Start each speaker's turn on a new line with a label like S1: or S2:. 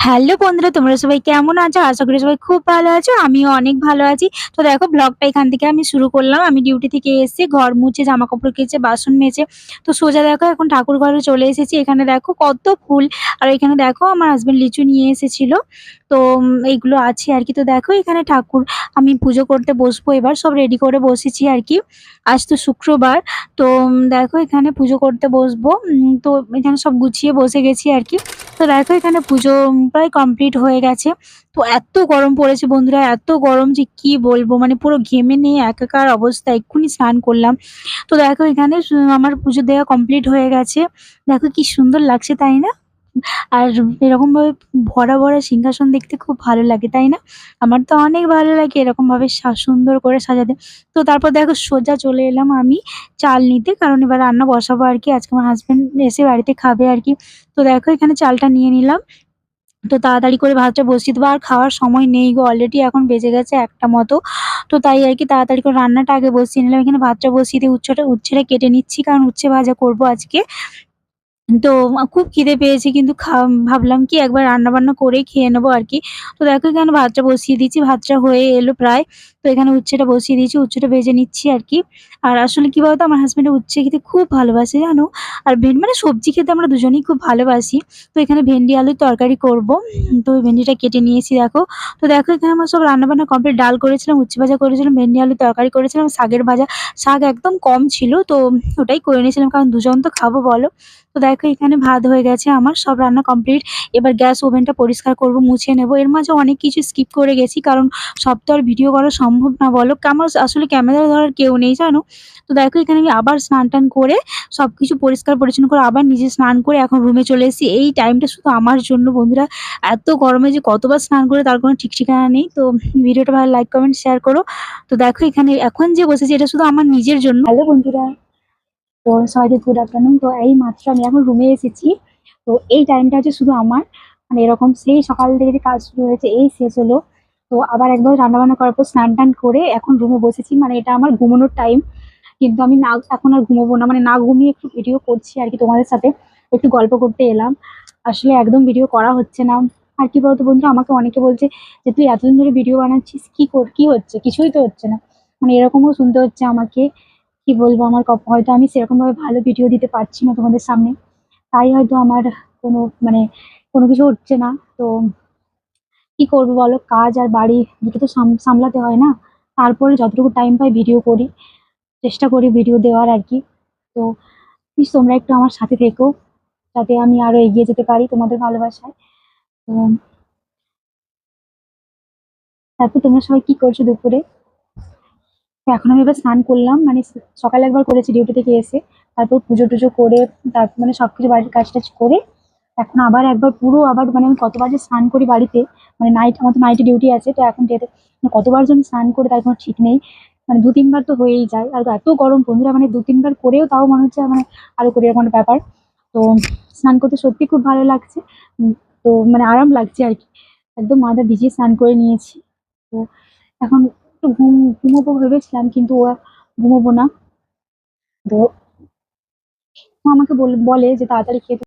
S1: Hello বন্ধুরা, তোমরা সবাই কেমন আছো? আশা করি সবাই খুব ভালো আছো। আমিও অনেক ভালো আছি। তো দেখো ব্লগটা এখান থেকে আমি শুরু করলাম। আমি ডিউটি থেকে এসে ঘর মুছে, জামাকাপড় কেচে, বাসন মেজে তো সোজা দেখো এখন ঠাকুর ঘরে চলে এসেছি। এখানে দেখো কত ফুল, আর এখানে দেখো আমার হাসব্যান্ড লিচু নিয়ে এসেছিল। তো এইগুলো আছে আরকি। তো দেখো এখানে ঠাকুর আমি পুজো করতে বসবো এবার। সব রেডি করে বসেছি আরকি। আজ তো শুক্রবার। তো দেখো এখানে পুজো করতে বসবো। তো এখানে সব গুছিয়ে বসে গেছি আরকি। তো দেখো এখানে পুজো প্রায় কমপ্লিট হয়ে গেছে। তো এত গরম পড়েছে বন্ধুরা, এত গরম যে কি বলবো! মানে পুরো ঘেমে নিয়ে একাকার অবস্থা। এক্ষুনি স্নান করলাম। তো দেখো এখানে আমার পুজো দেওয়া কমপ্লিট হয়ে গেছে। দেখো কি সুন্দর লাগছে, তাই না? আর এরকমভাবে ভরা, ভরা সিংহাসন দেখতে খুব ভালো লাগে, তাই না? আমার তো অনেক ভালো লাগে এরকমভাবে সুন্দর করে সাজাতে। তো তারপর দেখো সোজা চলে এলাম আমি চাল নিতে। কারণ এবার রান্না বসাবো আরকি। আজকে আমার হাসব্যান্ড এসে বাড়িতে খাবে আরকি। তো দেখো এখানে চালটা নিয়ে নিলাম। তো তাড়াতাড়ি করে ভাতটা বসিয়ে দেবো। আর খাওয়ার সময় নেই গো, অলরেডি এখন বেজে গেছে ১টা মতো। তো তাই আরকি তাড়াতাড়ি করে রান্নাটা আগে বসিয়ে নিলাম। এখানে ভাতটা বসিয়ে দিয়ে উচ্ছেটা কেটে নিচ্ছি, কারণ উচ্ছে ভাজা করব আজকে। তো খুব খিদে পেয়েছে, কিন্তু ভাবলাম কি একবার রান্না-বান্না করেই খেয়ে নেবো আরকি। তো দেখো এখানে ভাতটা বসিয়ে দিয়েছি, ভাতটা হয়ে এলো প্রায়। তো এখানে উচ্ছেটা বসিয়ে দিয়েছি, উচ্ছেটা ভেজে নিচ্ছি আরকি। আর আসলে কি বলতো, আমার হাসব্যান্ড উচ্ছে খেতে খুব ভালোবাসে জানো? আর মানে সবজি খেতে আমরা দুজনেই খুব ভালোবাসি। তো এখানে ভেন্ডি আলুর তরকারি করব। তো ওই ভেন্ডিটা কেটে নিয়েছি দেখো। তো দেখো এখানে আমার সব রান্না-বান্না কমপ্লিট। ডাল করেছিলাম, উচ্ছে ভাজা করেছিলাম, ভেন্ডি আলুর তরকারি করেছিলাম, শাকের ভাজা। শাক একদম কম ছিল, তো ওটাই করে নিয়েছিলাম, কারণ দুজন তো খাবো বলো। তো দেখো এখানে ভাত হয়ে গেছে আমার, সব রান্না কমপ্লিট। এবার গ্যাস ওভেনটা পরিষ্কার করব, মুছে নেব। এর মাঝে অনেক কিছু স্কিপ করে গেছি, কারণ সব তো আর ভিডিও করা সম্ভব না বলো। আমার আসলে ক্যামেরা ধরার কেউ নেই জানো? তো দেখো এখানে আমি আবার স্নান-টান করে সবকিছু পরিষ্কার পরিচ্ছন্ন করে আবার নিজে স্নান করে এখন রুমে চলে এসেছি। এই টাইমটা শুধু আমার জন্য বন্ধুরা। এত গরমে যে কতবার স্নান করে তার কোনো ঠিক ঠিকানা নেই। তো ভিডিওটা ভালো লাইক, কমেন্ট, শেয়ার করো। তো দেখো এখানে এখন যে বসেছি এটা শুধু আমার নিজের জন্য। হ্যালো বন্ধুরা। তো সবাইকে গুড আফটারনুন। তো এইমাত্র আমি এখন রুমে এসেছি। তো এই টাইমটা হচ্ছে শুধু আমার। মানে এরকম সেই সকাল থেকে যে কাজ শুরু হয়েছে এই শেষ হলো। তো আবার একবার রান্না-বান্না করার পর স্নান-টান করে এখন রুমে বসেছি। মানে এটা আমার ঘুমানোর টাইম। কিন্তু আমি না, এখন আর ঘুমাবো না। মানে না ঘুমিয়ে একটু ভিডিও করছি আরকি তোমাদের সাথে। একটু গল্প করতে এলাম। আসলে একদম ভিডিও করা হচ্ছে না। আর কি বলতো বন্ধুরা, আমাকে অনেকে বলছে যে, "তুই এতদিন ধরে ভিডিও বানাচ্ছিস, কি হচ্ছে? কিছুই তো হচ্ছে না।" মানে এরকমও শুনতে হচ্ছে আমাকে। কি বলবো, আমার হয়তো আমি সেরকমভাবে ভালো ভিডিও দিতে পারছি না তোমাদের সামনে। তাই হয়তো আমার কোনো মানে কোনো কিছু হচ্ছে না। তো কি করবো বলো? কাজ আর বাড়ি দুটো তো সামলাতে হয় না? তারপরে যতটুকু টাইম পাই ভিডিও করি। চেষ্টা করি ভিডিও দেওয়ার আরকি। তো প্লিজ তোমরা একটু আমার সাথে থেকো, যাতে আমি আরো এগিয়ে যেতে পারি তোমাদের ভালোবাসায়। তো তারপর তোমরা সবাই কি করছো দুপুরে? তো এখন আমি এবার স্নান করলাম। মানে সকালে একবার করেছি ডিউটি থেকে এসে। তারপর পুজো-টুজো করে তারপর মানে সবকিছু বাড়ির কাজ-টাজ করে এখন আবার একবার পুরো আবার মানে আমি কতবার যে স্নান করি বাড়িতে, মানে আমার তো নাইটে ডিউটি আছে। তো এখন ডেতে মানে কতবার যে আমি স্নান করি তার কোনো ঠিক নেই। মানে ২-৩ বার তো হয়েই যায়। আর এত গরম বন্ধুরা, মানে ২-৩ বার করেও তাও মনে হচ্ছে মানে আরো করি, এরকম একটা ব্যাপার। তো স্নান করতে সত্যিই খুব ভালো লাগছে। উম তো মানে আরাম লাগছে আরকি। একদম মাথা ভিজিয়ে স্নান করে নিয়েছি। তো এখন একটু ঘুমোবো ভেবেছিলাম, কিন্তু ও ঘুমোবো না। তো ও আমাকে বলে যে তাড়াতাড়ি খেতে।